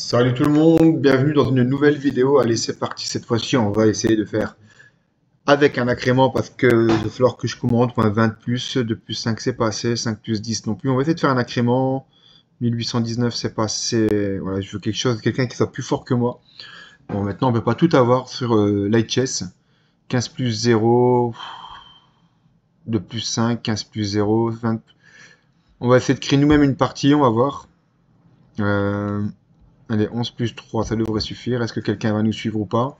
Salut tout le monde, bienvenue dans une nouvelle vidéo. Allez, c'est parti. Cette fois-ci, on va essayer de faire avec un agrément parce que il va falloir que je commande pour un 20 de plus. De plus 5, c'est pas assez. 5 plus 10 non plus. On va essayer de faire un agrément. 1819, c'est pas assez. Voilà, je veux quelque chose, quelqu'un qui soit plus fort que moi. Bon, maintenant, on peut pas tout avoir sur Light Chess. 15 plus 0, 2 plus 5, 15 plus 0, 20. On va essayer de créer nous-mêmes une partie, on va voir. Euh, Allez, 11 plus 3, ça devrait suffire. Est-ce que quelqu'un va nous suivre ou pas?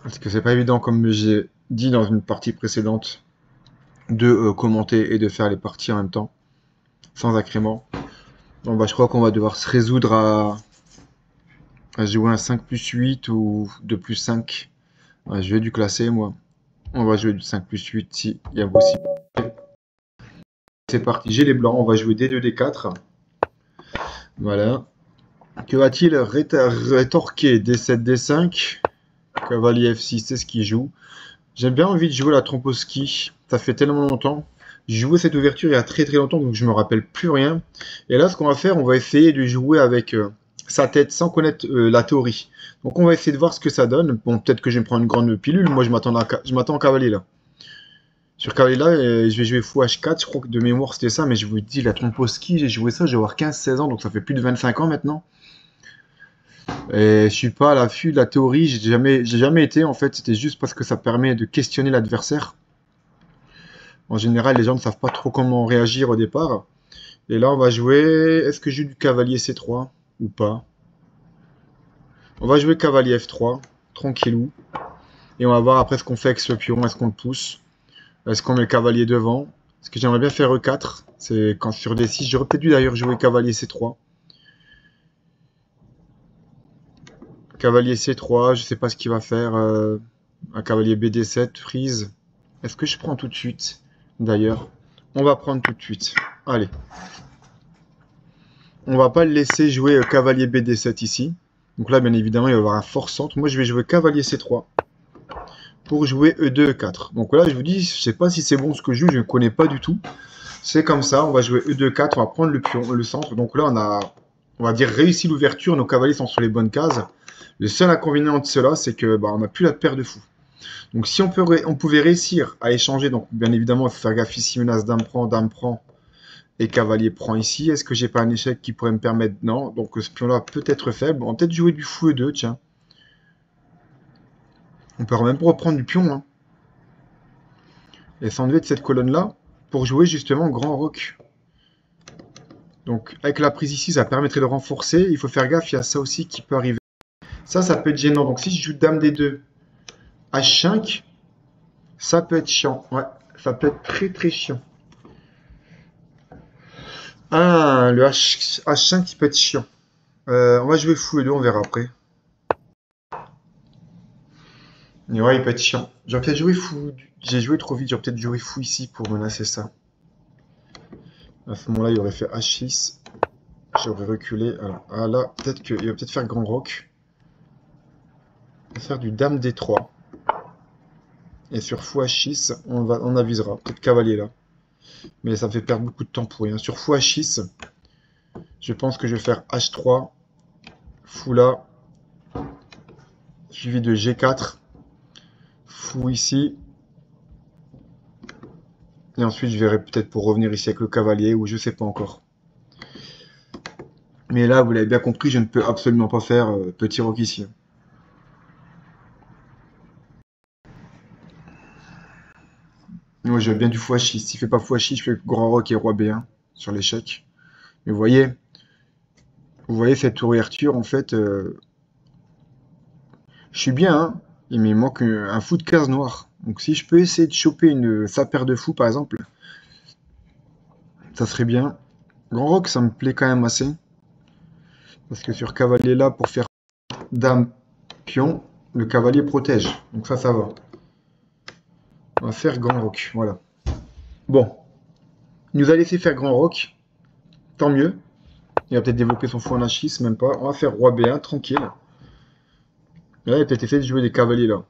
Parce que c'est pas évident, comme j'ai dit dans une partie précédente, de commenter et de faire les parties en même temps, sans agrément. Bon, bah, je crois qu'on va devoir se résoudre à jouer un 5 plus 8 ou 2 plus 5. Ouais, je vais du classer, moi. On va jouer du 5 plus 8 si il y a possible. C'est parti, j'ai les blancs, on va jouer D2, D4. Voilà. Que va-t-il rétorquer? D7, D5. Cavalier F6, c'est ce qu'il joue. J'ai bien envie de jouer la Tromposki. Ça fait tellement longtemps. J'ai joué cette ouverture il y a très longtemps, donc je me rappelle plus rien. Et là, ce qu'on va faire, on va essayer de jouer avec sa tête sans connaître la théorie. Donc on va essayer de voir ce que ça donne. Bon, peut-être que je vais me prendre une grande pilule. Moi, je m'attends au cavalier là. Sur cavalier là, je vais jouer fou H4. Je crois que de mémoire c'était ça, mais je vous dis, la Tromposki, j'ai joué ça, je vais avoir 15-16 ans, donc ça fait plus de 25 ans maintenant. Et je suis pas à l'affût de la théorie, j'ai jamais été en fait, c'était juste parce que ça permet de questionner l'adversaire. En général, les gens ne savent pas trop comment réagir au départ. Et là, on va jouer, est-ce que je joue du cavalier C3 ou pas? On va jouer cavalier F3, tranquillou. Et on va voir après ce qu'on fait avec ce pion, est-ce qu'on le pousse? Est-ce qu'on met le cavalier devant? Parce que j'aimerais bien faire E4, c'est quand sur D6, j'aurais peut-être dû d'ailleurs jouer cavalier C3. Cavalier C3, je sais pas ce qu'il va faire. Un cavalier BD7, freeze. Est-ce que je prends tout de suite? D'ailleurs, on va prendre tout de suite. Allez. On va pas le laisser jouer cavalier BD7 ici. Donc là, bien évidemment, il va y avoir un fort centre. Moi, je vais jouer cavalier C3 pour jouer E2, E4. Donc là, je vous dis, je sais pas si c'est bon ce que je joue, je ne connais pas du tout. C'est comme ça, on va jouer E2, E4, on va prendre le pion, le centre. Donc là, on va dire, réussi l'ouverture, nos cavaliers sont sur les bonnes cases. Le seul inconvénient de cela, c'est que on n'a plus la paire de fous. Donc si on pouvait réussir à échanger, donc bien évidemment, il faut faire gaffe ici, menace dame prend, et cavalier prend ici. Est-ce que j'ai pas un échec qui pourrait me permettre? Non. Donc ce pion-là peut être faible. On va peut-être jouer du fou E2, tiens. On peut même pas reprendre du pion, hein. Et s'enlever de cette colonne-là pour jouer justement grand roc. Donc avec la prise ici, ça permettrait de renforcer. Il faut faire gaffe, il y a ça aussi qui peut arriver. Ça peut être gênant. Donc si je joue dame D2, H5, ça peut être chiant. Ouais, ça peut être très chiant. Ah, le H5 qui peut être chiant. On va jouer fou E2, on verra après. Mais ouais, il peut être chiant. J'aurais peut-être joué fou. J'ai joué trop vite, j'aurais peut-être joué fou ici pour menacer ça. À ce moment-là, il aurait fait H6. J'aurais reculé. Alors, ah là, peut-être qu'il va peut-être faire grand roc. Il va faire du dame D3. Et sur fou H6, on avisera. Peut-être cavalier là. Mais ça me fait perdre beaucoup de temps pour rien. Sur fou H6, je pense que je vais faire H3. Fou là. Suivi de G4. Fou ici. Et ensuite, je verrai peut-être pour revenir ici avec le cavalier, ou je sais pas encore. Mais là, vous l'avez bien compris, je ne peux absolument pas faire petit roc ici. Moi, je veux bien du fou H6. S'il fait pas fou H6, je fais grand roc et roi B1 sur l'échec. Mais vous voyez cette ouverture, en fait, je suis bien, hein, mais il manque un fou de case noire. Donc si je peux essayer de choper sa paire de fous, par exemple, ça serait bien. Grand roc, ça me plaît quand même assez. Parce que sur cavalier là, pour faire dame, pion, le cavalier protège. Donc ça va. On va faire grand roc, voilà. Bon, il nous a laissé faire grand roc, tant mieux. Il va peut-être développer son fou en H6, même pas. On va faire roi B1, tranquille. Et là, il a peut-être essayé de jouer des cavaliers là.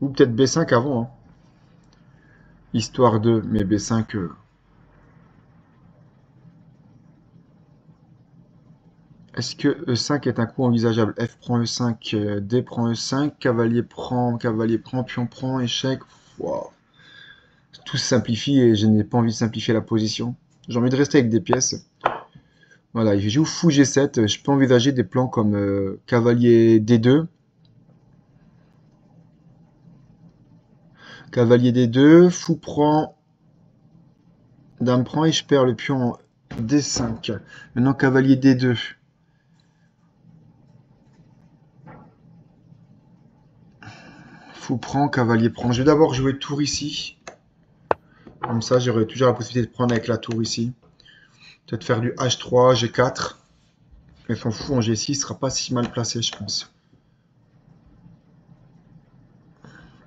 Ou peut-être B5 avant, hein. Histoire de, mais B5, Est-ce que E5 est un coup envisageable? F prend E5, D prend E5, cavalier prend, pion prend, échec. Wow. Tout se simplifie et je n'ai pas envie de simplifier la position. J'ai envie de rester avec des pièces. Voilà, il joue fou G7. Je peux envisager des plans comme cavalier D2. Cavalier D2, fou prend, dame prend et je perds le pion en D5. Maintenant cavalier D2. Fou prend, cavalier prend. Je vais d'abord jouer tour ici. Comme ça, j'aurai toujours la possibilité de prendre avec la tour ici. Peut-être faire du H3, G4. Mais son fou en G6 ne sera pas si mal placé, je pense.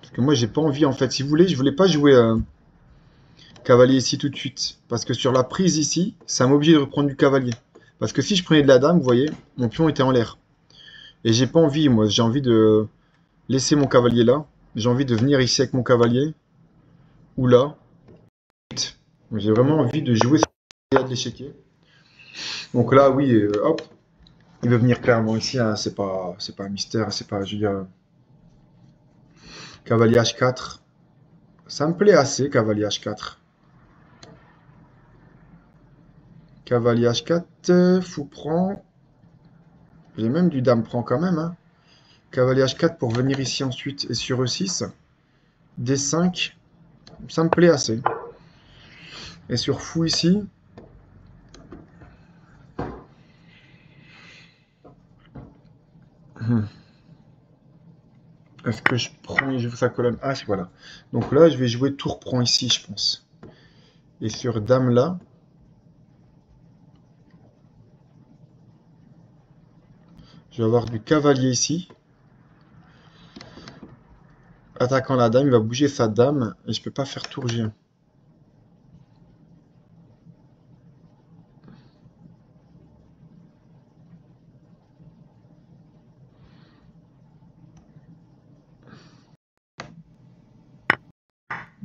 Parce que moi, j'ai pas envie, en fait. Si vous voulez, je voulais pas jouer cavalier ici tout de suite. Parce que sur la prise ici, ça m'oblige de reprendre du cavalier. Parce que si je prenais de la dame, vous voyez, mon pion était en l'air. Et j'ai pas envie, moi. J'ai envie de laisser mon cavalier là. J'ai envie de venir ici avec mon cavalier. Ou là. J'ai vraiment envie de jouer sur de l'échiquier. Donc là, oui, hop. Il veut venir clairement ici, hein, c'est pas un mystère, c'est pas, je veux dire, cavalier H4. Ça me plaît assez, cavalier H4. Cavalier H4, fou prend. J'ai même du dame prend quand même, hein. Cavalier H4 pour venir ici ensuite et sur E6. D5, ça me plaît assez. Et sur fou ici. Est-ce que je prends et je joue sa colonne H? Voilà. Donc là, je vais jouer tour prend ici, je pense. Et sur dame là, je vais avoir du cavalier ici. Attaquant la dame, il va bouger sa dame et je peux pas faire tour G1.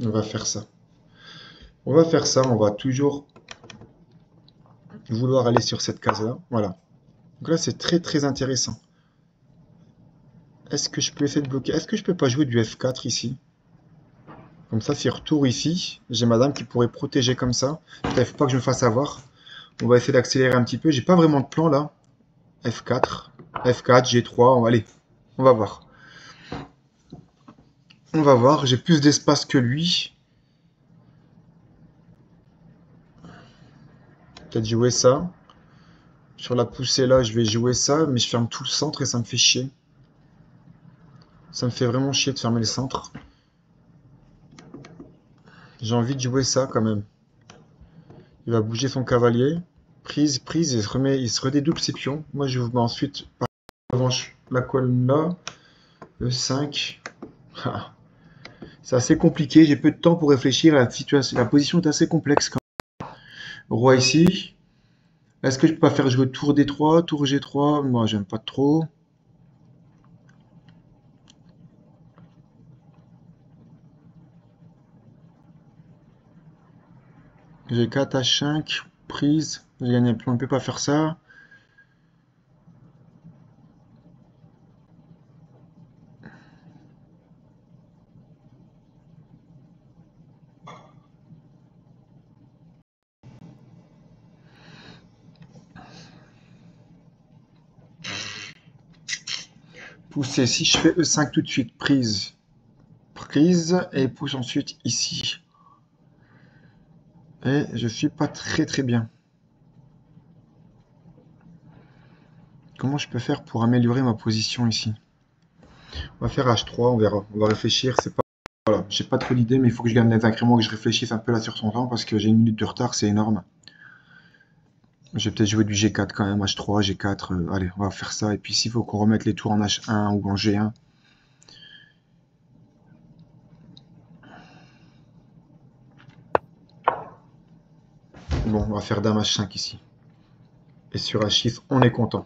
On va faire ça. On va faire ça, on va toujours vouloir aller sur cette case-là. Voilà. Donc là, c'est très très intéressant. Est-ce que je peux essayer de bloquer? Est-ce que je peux pas jouer du F4 ici? Comme ça, si retour ici, j'ai madame qui pourrait protéger comme ça. Il faut pas que je me fasse avoir. On va essayer d'accélérer un petit peu. J'ai pas vraiment de plan là. F4, F4, G3. Allez, on va voir. On va voir. J'ai plus d'espace que lui. Peut-être jouer ça. Sur la poussée là, je vais jouer ça, mais je ferme tout le centre et ça me fait chier. Ça me fait vraiment chier de fermer le centre. J'ai envie de jouer ça quand même. Il va bouger son cavalier. Prise, prise, il se redédouble ses pions. Moi, je vous mets ensuite par revanche la colonne là. E5. Ah. C'est assez compliqué. J'ai peu de temps pour réfléchir. La situation, la position est assez complexe quand même. Roi ici. Est-ce que je peux pas faire jouer tour D3, tour G3? Moi, j'aime pas trop. J'ai 4 H5. Prise. J'ai gagné un pion. On ne peut pas faire ça. Pousser. Si je fais E5 tout de suite, prise. Prise. Et pousse ensuite ici. Et je suis pas très très bien. Comment je peux faire pour améliorer ma position ici? On va faire H3, on verra. On va réfléchir. C'est pas, voilà, j'ai pas trop d'idées, mais il faut que je gagne les incréments, que je réfléchisse un peu là sur son temps parce que j'ai une minute de retard, c'est énorme. Je vais peut-être jouer du G4 quand même, H3, G4. Allez, on va faire ça. Et puis s'il faut qu'on remette les tours en H1 ou en G1. Bon, on va faire dame H5 ici. Et sur H6, on est content.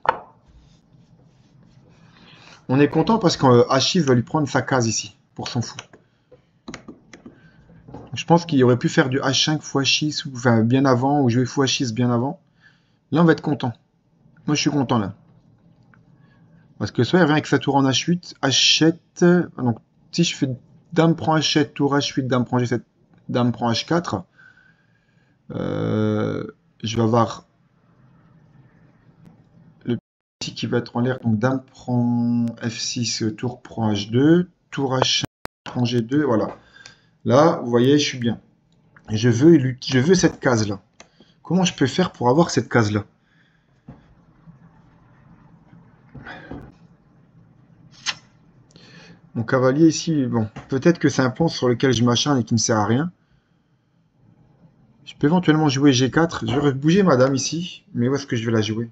On est content parce que H6 va lui prendre sa case ici, pour son fou. Je pense qu'il aurait pu faire du H5 x H6 ou, enfin, bien avant, ou jouer x H6 bien avant. Là, on va être content. Moi, je suis content là. Parce que soit il revient avec sa tour en H8, H7. Donc, si je fais dame prend H7, tour H8, dame prend G7, dame prend H4, je vais avoir le petit qui va être en l'air. Donc, dame prend F6, tour prend H2, tour H1 prend G2. Voilà. Là, vous voyez, je suis bien. Et je veux cette case-là. Comment je peux faire pour avoir cette case-là? Mon cavalier ici, bon, peut-être que c'est un pont sur lequel je m'acharne et qui ne sert à rien. Je peux éventuellement jouer G4. Je vais bouger madame ici, mais où est-ce que je vais la jouer?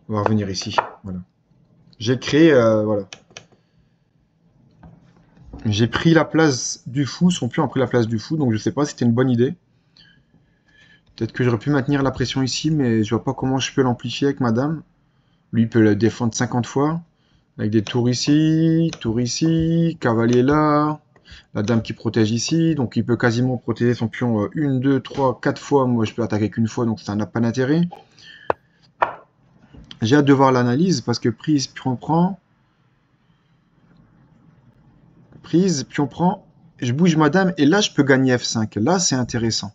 On va revenir ici, voilà. J'ai créé, voilà. J'ai pris la place du fou, son pion a pris la place du fou, donc je sais pas si c'était une bonne idée. Peut-être que j'aurais pu maintenir la pression ici, mais je vois pas comment je peux l'amplifier avec madame. Lui il peut le défendre 50 fois. Avec des tours ici, cavalier là, la dame qui protège ici, donc il peut quasiment protéger son pion 1, 2, 3, 4 fois. Moi je peux attaquer qu'une fois, donc ça n'a pas d'intérêt. J'ai hâte de voir l'analyse parce que prise, pion prend. Prise, pion prend. Je bouge ma dame et là je peux gagner F5. Là c'est intéressant.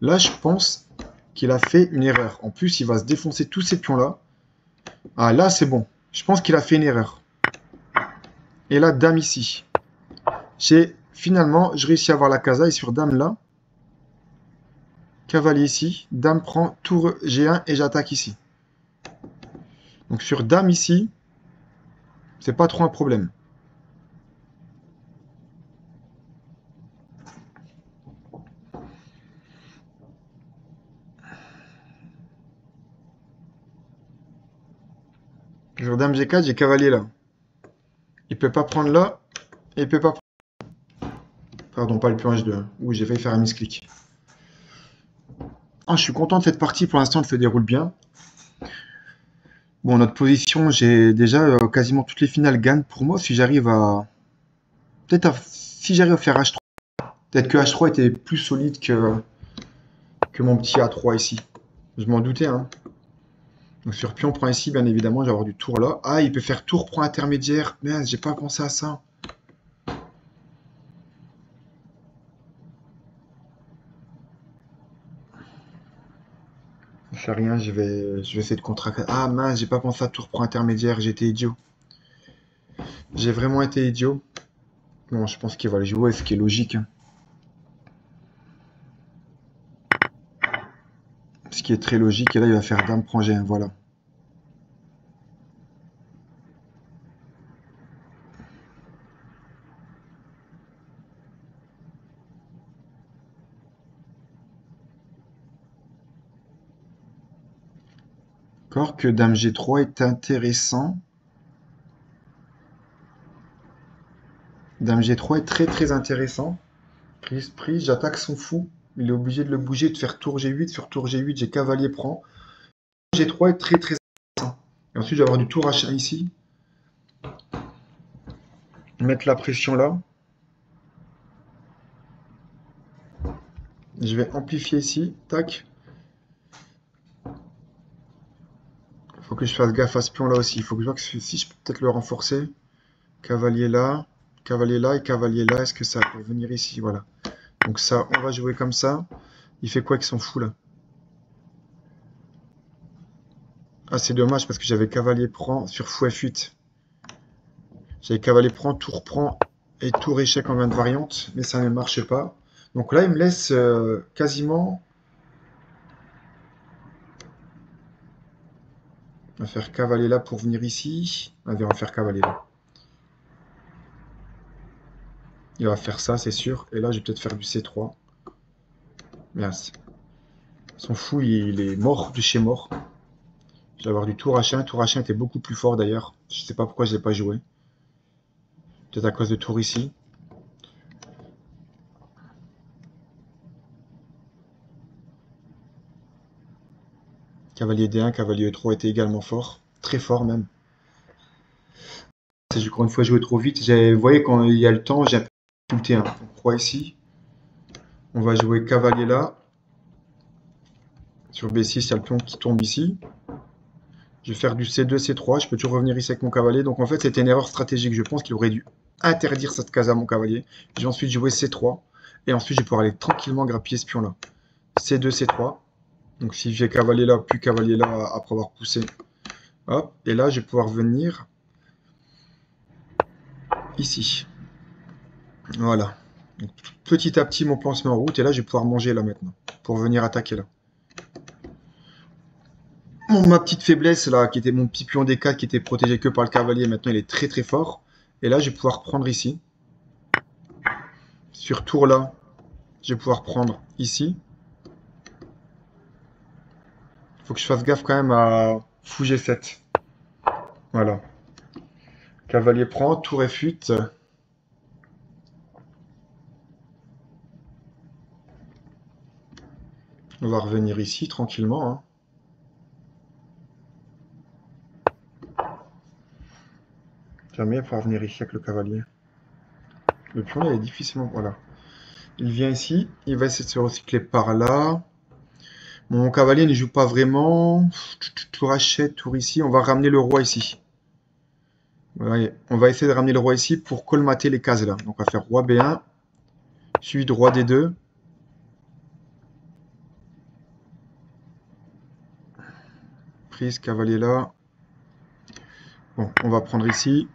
Là je pense qu'il a fait une erreur. En plus il va se défoncer tous ces pions là. Ah là c'est bon. Je pense qu'il a fait une erreur. Et là dame ici. Finalement, je réussis à avoir la casa et sur dame là. Cavalier ici. Dame prend tour G1 et j'attaque ici. Donc sur dame ici, c'est pas trop un problème. Sur dame G4, j'ai cavalier là. Il peut pas prendre là. Et il peut pas prendre... Pardon, pas le pion H2. Ouh, j'ai failli faire un misclick. Oh, je suis content de cette partie. Pour l'instant, elle se déroule bien. Bon, notre position, j'ai déjà quasiment toutes les finales gagnent pour moi. Si j'arrive à... Si j'arrive à faire H3. Peut-être que H3 était plus solide que mon petit A3 ici. Je m'en doutais, hein. Donc sur pion prend ici, bien évidemment, je vais avoir du tour là. Ah, il peut faire tour prend intermédiaire. Merde, j'ai pas pensé à ça. Je fais rien, je vais essayer de contre. Ah mince, j'ai pas pensé à tour prend intermédiaire, j'ai été idiot. J'ai vraiment été idiot. Bon, je pense qu'il va le jouer, ce qui est logique, hein. Ce qui est très logique, et là il va faire dame prend G1, voilà. D'accord, que dame G3 est intéressant. Dame G3 est très très intéressant. Prise, prise, j'attaque son fou. Il est obligé de le bouger, de faire tour G8. Sur tour G8, j'ai cavalier prend. G3 est très très intéressant. Et ensuite, je vais avoir du tour H1 ici. Mettre la pression là. Je vais amplifier ici. Tac. Il faut que je fasse gaffe à ce pion là aussi. Il faut que je vois que si je peux peut-être le renforcer. Cavalier là et cavalier là. Est-ce que ça peut venir ici? Voilà. Donc ça, on va jouer comme ça. Il fait quoi avec son fou là? Ah, c'est dommage parce que j'avais cavalier prend sur fou F8. J'avais cavalier prend et tour échec en 20 variante, mais ça ne marche pas. Donc là, il me laisse quasiment... On va faire cavalier là pour venir ici. Allez, on va faire cavalier là. Il va faire ça, c'est sûr. Et là, je vais peut-être faire du C3. Merci. Son fou, il est mort de chez mort. Je vais avoir du tour H1. Tour H1 était beaucoup plus fort d'ailleurs. Je sais pas pourquoi je l'ai pas joué. Peut-être à cause de tour ici. Cavalier D1, cavalier E3 était également fort. Très fort même. J'ai encore une fois joué trop vite. Vous voyez, quand il y a le temps, j'ai un peu tilté, hein. On croit ici. On va jouer cavalier là. Sur B6, il y a le pion qui tombe ici. Je vais faire du C2, C3. Je peux toujours revenir ici avec mon cavalier. Donc en fait, c'était une erreur stratégique. Je pense qu'il aurait dû interdire cette case à mon cavalier. J'ai ensuite joué C3. Et ensuite, je vais pouvoir aller tranquillement grappiller ce pion-là. C2, C3. Donc si j'ai cavalier là, puis cavalier là, après avoir poussé. Hop. Et là, je vais pouvoir venir ici. Voilà. Donc, petit à petit, mon plan se met en route. Et là, je vais pouvoir manger là maintenant. Pour venir attaquer là. Ma petite faiblesse là, qui était mon petit pion D4 qui était protégé que par le cavalier, maintenant il est très très fort. Et là, je vais pouvoir prendre ici. Sur tour là, je vais pouvoir prendre ici. Il faut que je fasse gaffe quand même à fou G7. Voilà. Cavalier prend, tour F8. On va revenir ici tranquillement. Hein. Jamais il va falloir venir ici avec le cavalier. Le pion il est difficilement. Voilà. Il vient ici, il va essayer de se recycler par là. Mon cavalier ne joue pas vraiment. Tour H7, tour ici. On va ramener le roi ici. Ouais, on va essayer de ramener le roi ici pour colmater les cases là. Donc on va faire roi B1, suivi de roi D2. Prise, cavalier là. Bon, on va prendre ici.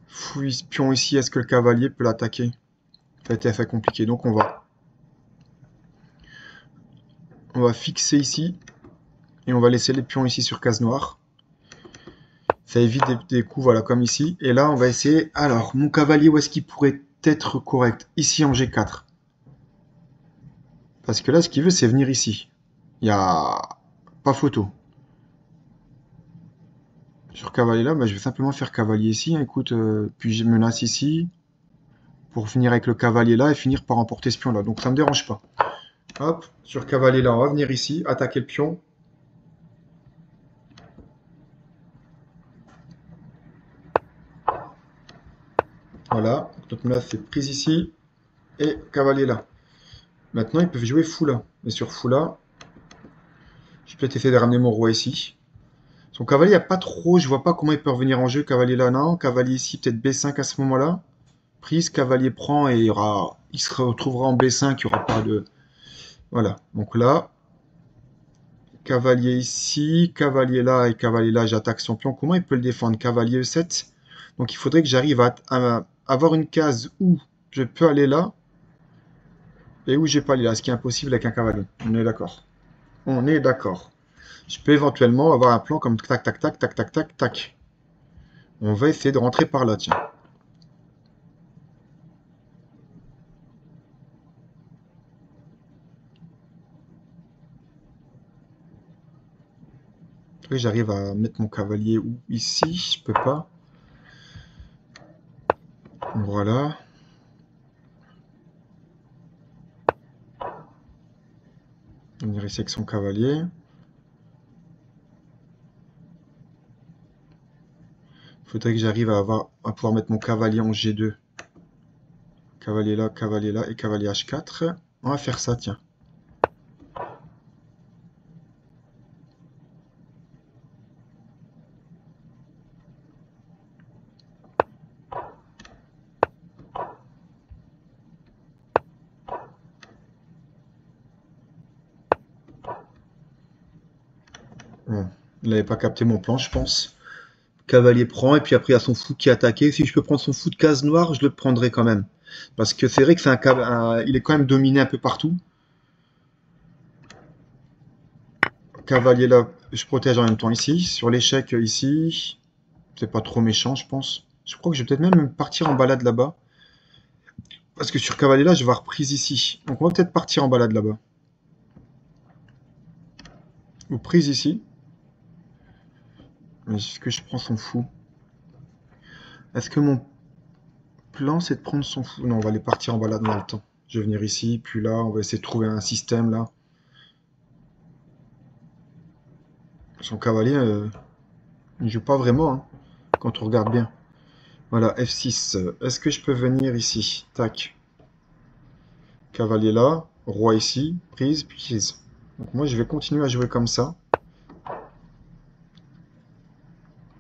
Fouille, pion ici, est-ce que le cavalier peut l'attaquer? Ça a été assez compliqué, donc on va fixer ici. Et on va laisser les pions ici sur case noire. Ça évite des coups, voilà, comme ici. Et là, on va essayer... Alors, mon cavalier, où est-ce qu'il pourrait être correct? Ici, en G4. Parce que là, ce qu'il veut, c'est venir ici. Il n'y a pas photo. Sur cavalier là, bah, je vais simplement faire cavalier ici. Hein, écoute, puis je menace ici. Pour finir avec le cavalier là et finir par emporter ce pion là. Donc ça me dérange pas. Hop, sur cavalier là, on va venir ici, attaquer le pion. Voilà, notre menace c'est prise ici. Et cavalier là. Maintenant, ils peuvent jouer fou là. Et sur fou là, je vais peut-être essayer de ramener mon roi ici. Son cavalier, il n'y a pas trop, je vois pas comment il peut revenir en jeu. Cavalier là, non. Cavalier ici, peut-être B5 à ce moment-là. Prise, cavalier prend et il se retrouvera en B5, il n'y aura pas de... Voilà, donc là, cavalier ici, cavalier là et cavalier là, j'attaque son pion. Comment il peut le défendre? Cavalier E7. Donc il faudrait que j'arrive à avoir une case où je peux aller là et où je vais pas aller là, ce qui est impossible avec un cavalier. On est d'accord. On est d'accord. Je peux éventuellement avoir un plan comme tac, tac, tac, tac, tac, tac, tac. On va essayer de rentrer par là, tiens. Après, j'arrive à mettre mon cavalier où? Ici, je peux pas. Voilà. Venir ici avec son cavalier. Faudrait que j'arrive à pouvoir mettre mon cavalier en G2. Cavalier là et cavalier H4. On va faire ça, tiens. Bon, il n'avait pas capté mon plan, je pense. Cavalier prend, et puis après il y a son fou qui est attaqué. Si je peux prendre son fou de case noire, je le prendrai quand même. Parce que c'est vrai que c'est il est quand même dominé un peu partout. Cavalier là, je protège en même temps ici. Sur l'échec ici, c'est pas trop méchant, je pense. Je crois que je vais peut-être même partir en balade là-bas. Parce que sur cavalier là, je vais avoir prise ici. Donc on va peut-être partir en balade là-bas. Ou prise ici. Mais est-ce que je prends son fou? Est-ce que mon plan c'est de prendre son fou? Non, on va aller partir en balade dans le temps. Je vais venir ici, puis là, on va essayer de trouver un système là. Son cavalier, il ne joue pas vraiment, hein, quand on regarde bien. Voilà, F6. Est-ce que je peux venir ici? Tac. Cavalier là, roi ici, prise, puis prise. Donc moi, je vais continuer à jouer comme ça.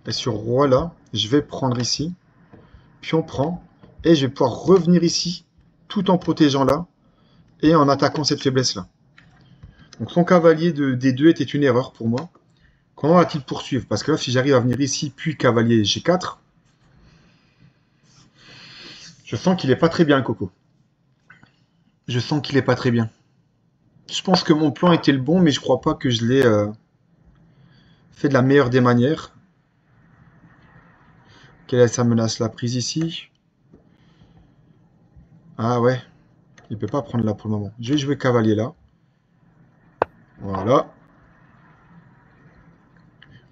Et sur roi là, je vais prendre ici. Puis on prend. Et je vais pouvoir revenir ici. Tout en protégeant là. Et en attaquant cette faiblesse là. Donc son cavalier de D2 était une erreur pour moi. Comment va-t-il poursuivre? Parce que là, si j'arrive à venir ici, puis cavalier G4, je sens qu'il est pas très bien, Coco. Je sens qu'il est pas très bien. Je pense que mon plan était le bon, mais je crois pas que je l'ai fait de la meilleure des manières. Quelle est sa menace? La prise ici. Ah ouais, il peut pas prendre là pour le moment. Je vais jouer cavalier là. Voilà.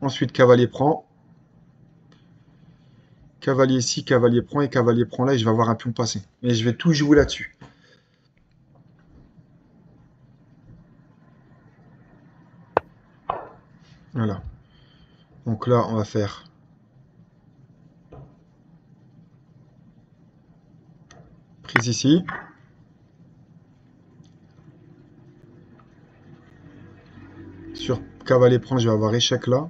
Ensuite, cavalier prend. Cavalier ici, cavalier prend et cavalier prend là et je vais avoir un pion passé. Et je vais tout jouer là-dessus. Voilà. Donc là, on va faire prise ici. Sur cavalier prend, je vais avoir échec là.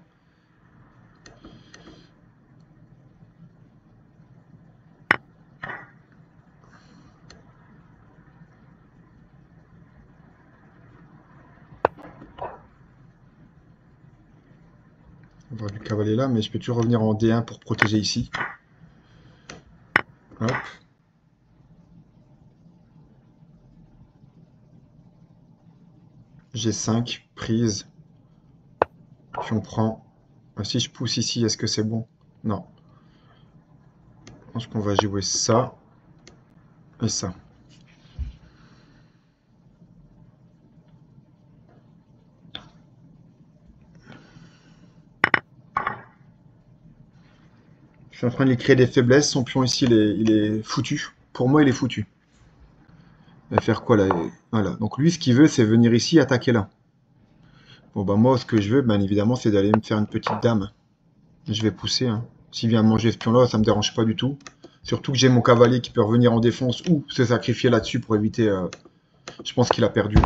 On va avoir du cavalier là, mais je peux toujours revenir en D1 pour protéger ici. Hop. G5, prise. Puis on prend. Si je pousse ici, est-ce que c'est bon? Non. Je pense qu'on va jouer ça et ça. Je suis en train de lui créer des faiblesses. Son pion ici, il est foutu. Pour moi, il est foutu. Il va faire quoi là? Voilà. Donc lui, ce qu'il veut, c'est venir ici et attaquer là. Bon, bah moi, ce que je veux, bien évidemment, c'est d'aller me faire une petite dame. Je vais pousser. Hein. S'il vient manger ce pion-là, ça me dérange pas du tout. Surtout que j'ai mon cavalier qui peut revenir en défense ou se sacrifier là-dessus pour éviter... Je pense qu'il a perdu.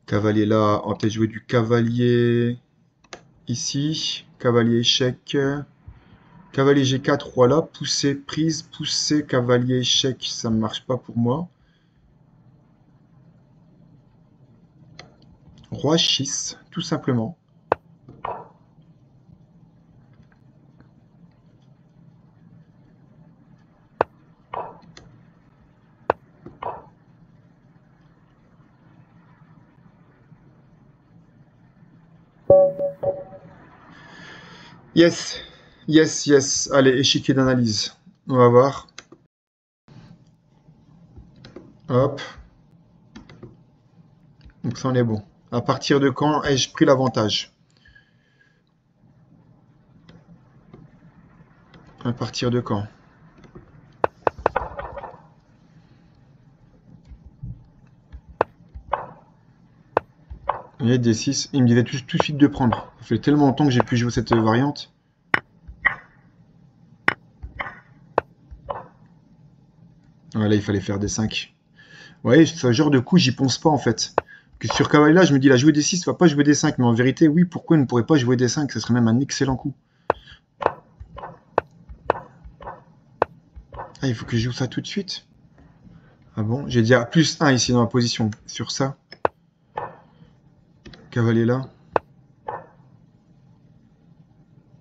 Cavalier là, on va peut-être jouer du cavalier ici. Cavalier échec. Cavalier G4, roi là. Pousser, prise, pousser, cavalier échec. Ça ne marche pas pour moi. Roi 6, tout simplement. Yes, yes, yes. Allez, échiquier d'analyse. On va voir. Hop. Donc ça, on est bon. À partir de quand ai-je pris l'avantage? À partir de quand? Il y a des 6. Il me disait tout de suite de prendre. Ça fait tellement longtemps que j'ai pu jouer cette variante. Voilà, il fallait faire des 5. Ouais, ce genre de coup, j'y pense pas en fait. Que sur cavalier là, je me dis, il a joué des 6, il va pas jouer des 5. Mais en vérité, oui, pourquoi il ne pourrait pas jouer des 5? Ce serait même un excellent coup. Ah, il faut que je joue ça tout de suite. Ah bon? J'ai déjà plus 1 ici dans la position. Sur ça. Cavalier là.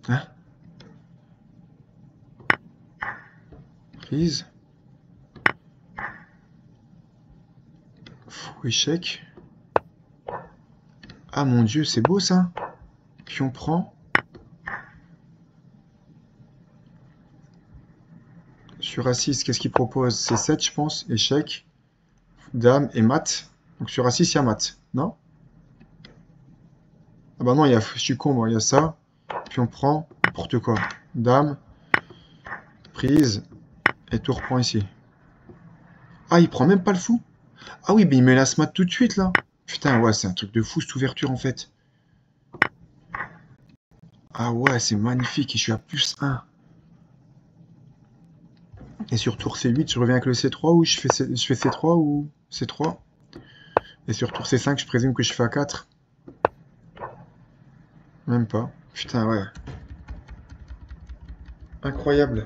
Hein? Prise. Fou échec. Ah mon dieu, c'est beau ça. Puis on prend. Sur A6, qu'est-ce qu'il propose? C7, je pense. Échec. Dame et mat. Donc sur A6, il y a mat. Non? Ah bah non, je suis con, moi. Il y a ça. Puis on prend n'importe quoi. Dame. Prise. Et tout reprend ici. Ah, il prend même pas le fou. Ah oui, mais il met la mat tout de suite, là. Putain, ouais, c'est un truc de fou, cette ouverture, en fait. Ah ouais, c'est magnifique. Et je suis à plus 1. Et sur tour C8, je reviens avec le C3 ou je fais C3 ou C3. Et sur tour C5, je présume que je fais A4. Même pas. Putain, ouais. Incroyable.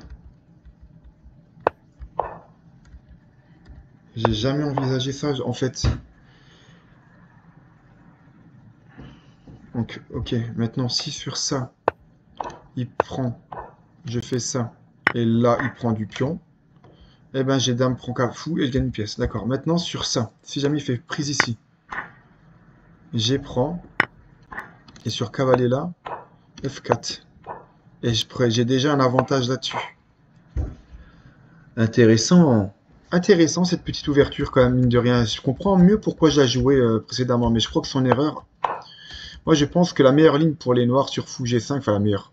J'ai jamais envisagé ça, en fait. Donc, ok, maintenant, si sur ça, il prend, je fais ça, et là, il prend du pion, eh ben, j'ai dame prend fou et je gagne une pièce. D'accord, maintenant, sur ça, si jamais il fait prise ici, j'ai prends, et sur cavalier là, F4. Et j'ai déjà un avantage là-dessus. Intéressant. Intéressant cette petite ouverture quand même, mine de rien. Je comprends mieux pourquoi je l'ai joué précédemment, mais je crois que son erreur... Moi je pense que la meilleure ligne pour les noirs sur fou G5, enfin la meilleure,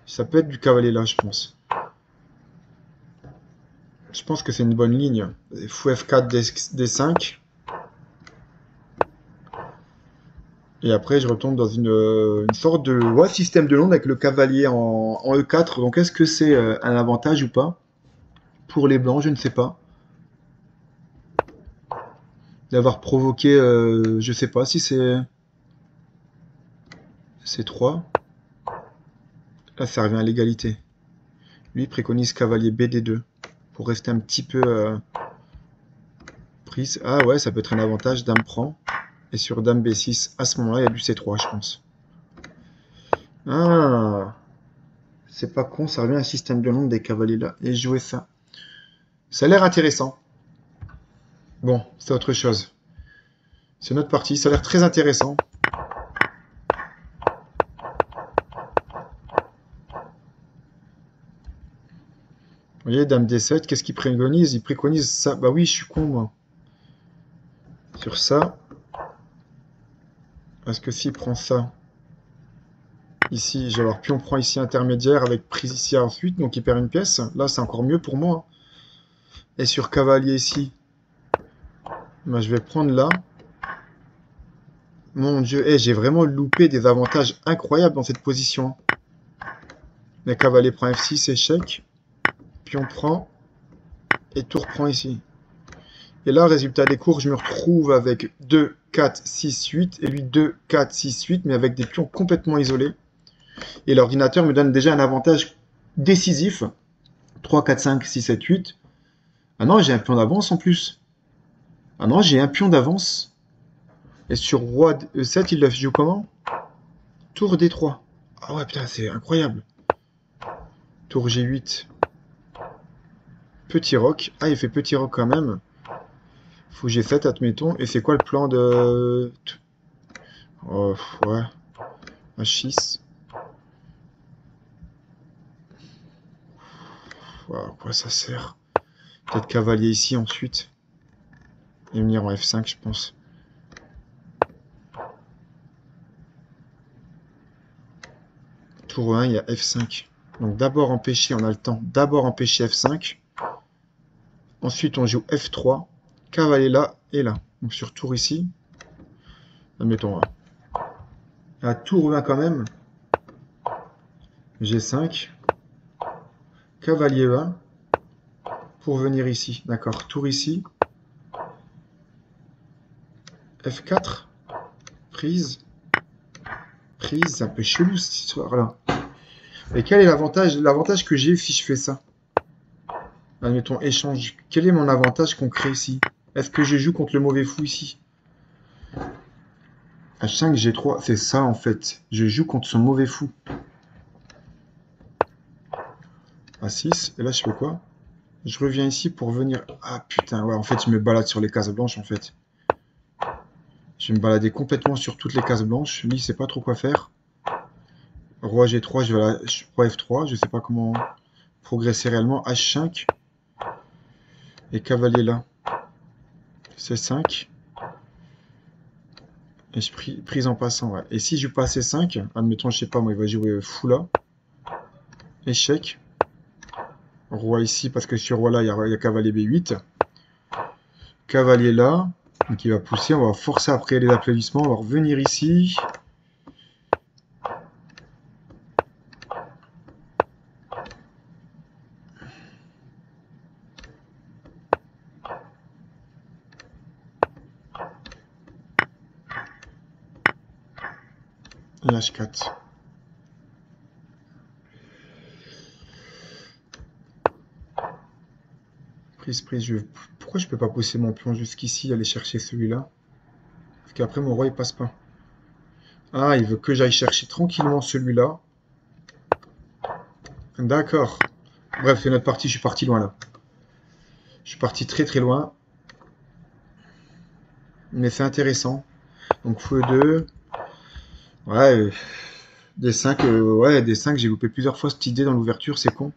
ça peut être du cavalier là, je pense. Je pense que c'est une bonne ligne. Fou F4, D5. Et après je retombe dans une sorte de système de l'onde avec le cavalier en E4. Donc est-ce que c'est un avantage ou pas? Pour les blancs, je ne sais pas. D'avoir provoqué, je sais pas si c'est C3. Là, ça revient à l'égalité. Lui préconise cavalier BD2 pour rester un petit peu prise. Ah ouais, ça peut être un avantage. Dame prend. Et sur dame B6, à ce moment-là, il y a du C3, je pense. Ah, c'est pas con, ça revient à un système de l'onde des cavaliers là. Et jouer ça. Ça a l'air intéressant. Bon, c'est autre chose. C'est notre partie. Ça a l'air très intéressant. Vous voyez, dame D7, qu'est-ce qu'il préconise? Il préconise ça. Bah oui, je suis con, moi. Sur ça. Parce que s'il prend ça, ici, je vais avoir pion prend ici intermédiaire avec prise ici ensuite, donc il perd une pièce. Là, c'est encore mieux pour moi. Et sur cavalier ici, bah, je vais prendre là. Mon Dieu, j'ai vraiment loupé des avantages incroyables dans cette position. Le cavalier prend F6, échec. Pion prend. Et tour prend ici. Et là, résultat des cours, je me retrouve avec 2, 4, 6, 8. Et lui 2, 4, 6, 8, mais avec des pions complètement isolés. Et l'ordinateur me donne déjà un avantage décisif. 3, 4, 5, 6, 7, 8. Ah non, j'ai un pion d'avance en plus. Ah non, j'ai un pion d'avance. Et sur roi E7, il le joue comment? Tour D3. Ah ouais, putain, c'est incroyable. Tour G8. Petit roc. Ah, il fait petit roc quand même. Fou G7, admettons. Et c'est quoi le plan de... Oh, ouais. H6. À quoi ça sert? Peut-être cavalier ici ensuite. Et venir en F5, je pense. Tour 1, il y a F5. Donc d'abord empêcher, on a le temps. D'abord empêcher F5. Ensuite, on joue F3. Cavalier là et là. Donc sur tour ici. Admettons. À tour 1 quand même. G5. Cavalier 1. Pour venir ici. D'accord. Tour ici. F4. Prise. Prise. C'est un peu chelou cette histoire-là. Et quel est l'avantage? L'avantage que j'ai si je fais ça? Admettons échange. Quel est mon avantage concret ici? Est-ce que je joue contre le mauvais fou ici? H5, G3, c'est ça en fait. Je joue contre son mauvais fou. A6, et là je fais quoi? Je reviens ici pour venir... Ah putain, ouais, en fait je me balade sur les cases blanches en fait. Je vais me balader complètement sur toutes les cases blanches. Lui, il sait pas trop quoi faire. Roi G3, je vais à Roi F3, je sais pas comment progresser réellement. H5. Et cavalier là. C5. Et je prise en passant, ouais. Et si je joue pas C5, admettons, je sais pas, moi, il va jouer fou là. Échec. Roi ici, parce que sur roi là, il y a cavalier B8. Cavalier là. Donc il va pousser, on va forcer après les applaudissements, on va revenir ici. Et H4. Prise. Pourquoi je peux pas pousser mon pion jusqu'ici, aller chercher celui-là? Parce qu'après, mon roi, il passe pas. Ah, il veut que j'aille chercher tranquillement celui-là. D'accord. Bref, c'est notre partie, je suis parti loin là. Je suis parti très très loin. Mais c'est intéressant. Donc feu 2. Ouais, des 5, ouais, des 5, j'ai loupé plusieurs fois cette idée dans l'ouverture, c'est con.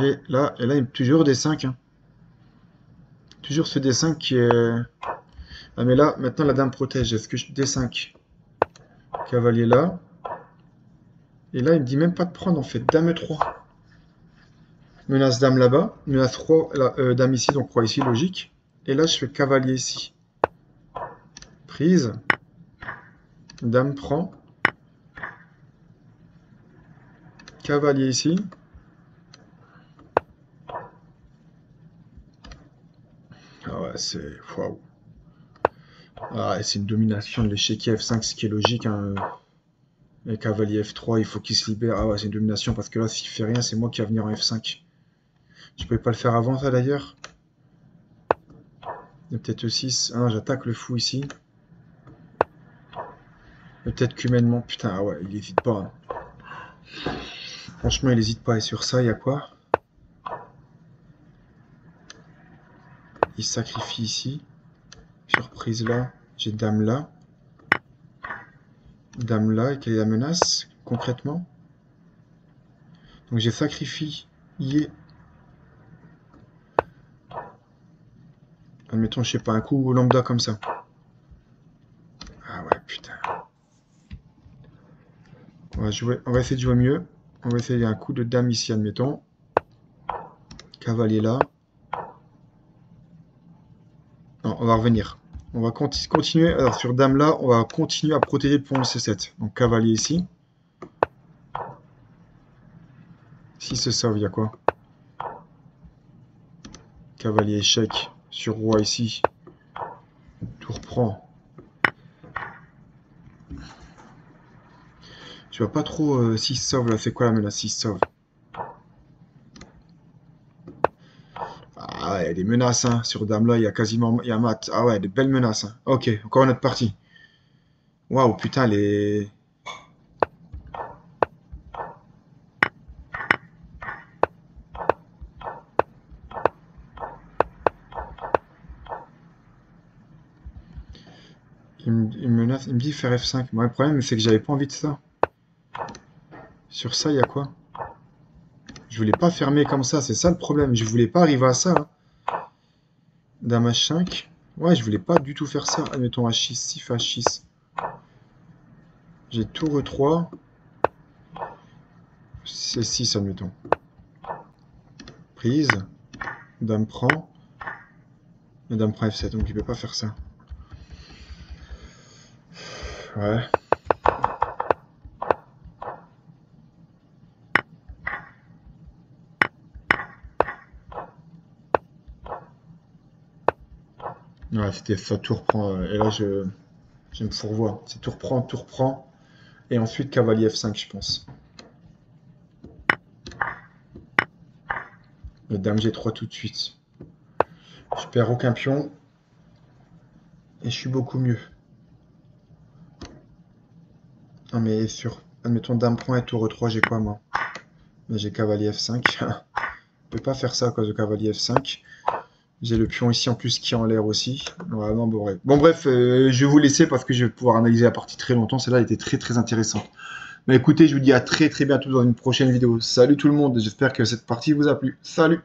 Et là, il me toujours des 5. Hein. Toujours ce D5 qui est... Ah mais là, maintenant la dame protège. Est-ce que je... D5. Cavalier là. Et là, il me dit même pas de prendre en fait. Dame 3. Menace dame là-bas. Menace roi, là, dame ici, donc roi ici, logique. Et là, je fais cavalier ici. Prise. Dame prend. Cavalier ici. Ah ouais, c'est... Waouh. Ah, c'est une domination de l'échiquier F5, ce qui est logique. Hein. Et cavalier F3, il faut qu'il se libère. Ah ouais, c'est une domination parce que là, s'il fait rien, c'est moi qui va venir en F5. Je pouvais pas le faire avant ça d'ailleurs. Il y a peut-être E6. Ah non, j'attaque le fou ici. Et peut-être qu'humainement, putain, ah ouais, il hésite pas. Hein. Franchement, il hésite pas. Et sur ça, il y a quoi? Il sacrifie ici. Surprise là. J'ai dame là. Dame là. Et quelle est la menace concrètement? Donc j'ai sacrifié. Admettons, je sais pas, un coup lambda comme ça. Ah ouais, putain. On va essayer de jouer mieux. On va essayer un coup de dame ici, admettons. Cavalier là. Non, on va revenir. On va continuer. Alors sur dame là, on va continuer à protéger le pont C7. Donc cavalier ici. S'il se sauve, il y a quoi? Cavalier échec sur roi ici. Tour prend. Je vois pas trop s'il se sauve là. C'est quoi la menace s'il se sauve? Ah ouais, des menaces hein. Sur dame là, il y a quasiment. Il y a mat. Ah ouais, des belles menaces. Hein. Ok, encore une autre partie. Waouh, putain, les. Il me menace, il me dit faire F5. Moi, le problème, c'est que j'avais pas envie de ça. Sur ça, il y a quoi? Je voulais pas fermer comme ça, c'est ça le problème. Je voulais pas arriver à ça. Hein. Dame H5. Ouais, je voulais pas du tout faire ça. Admettons H6, 6 H6. J'ai tour E3. C'est 6, admettons. Prise. Dame prend. Et dame prend F7, donc il peut pas faire ça. Ouais. Ouais, c'était ça, tour prend. Et là, je me fourvoie. C'est tour prend. Et ensuite, cavalier F5, je pense. Et dame G3 tout de suite. Je perds aucun pion. Et je suis beaucoup mieux. Non mais sur, admettons dame prend et tour E3, j'ai quoi moi? J'ai cavalier F5. Je peux pas faire ça à cause de cavalier F5. J'ai le pion ici en plus qui est en l'air aussi. Ouais, non, bon, bref. Bon bref, je vais vous laisser parce que je vais pouvoir analyser la partie très longtemps. Celle-là était très très intéressante. Mais écoutez, je vous dis à très très bientôt dans une prochaine vidéo. Salut tout le monde, j'espère que cette partie vous a plu. Salut!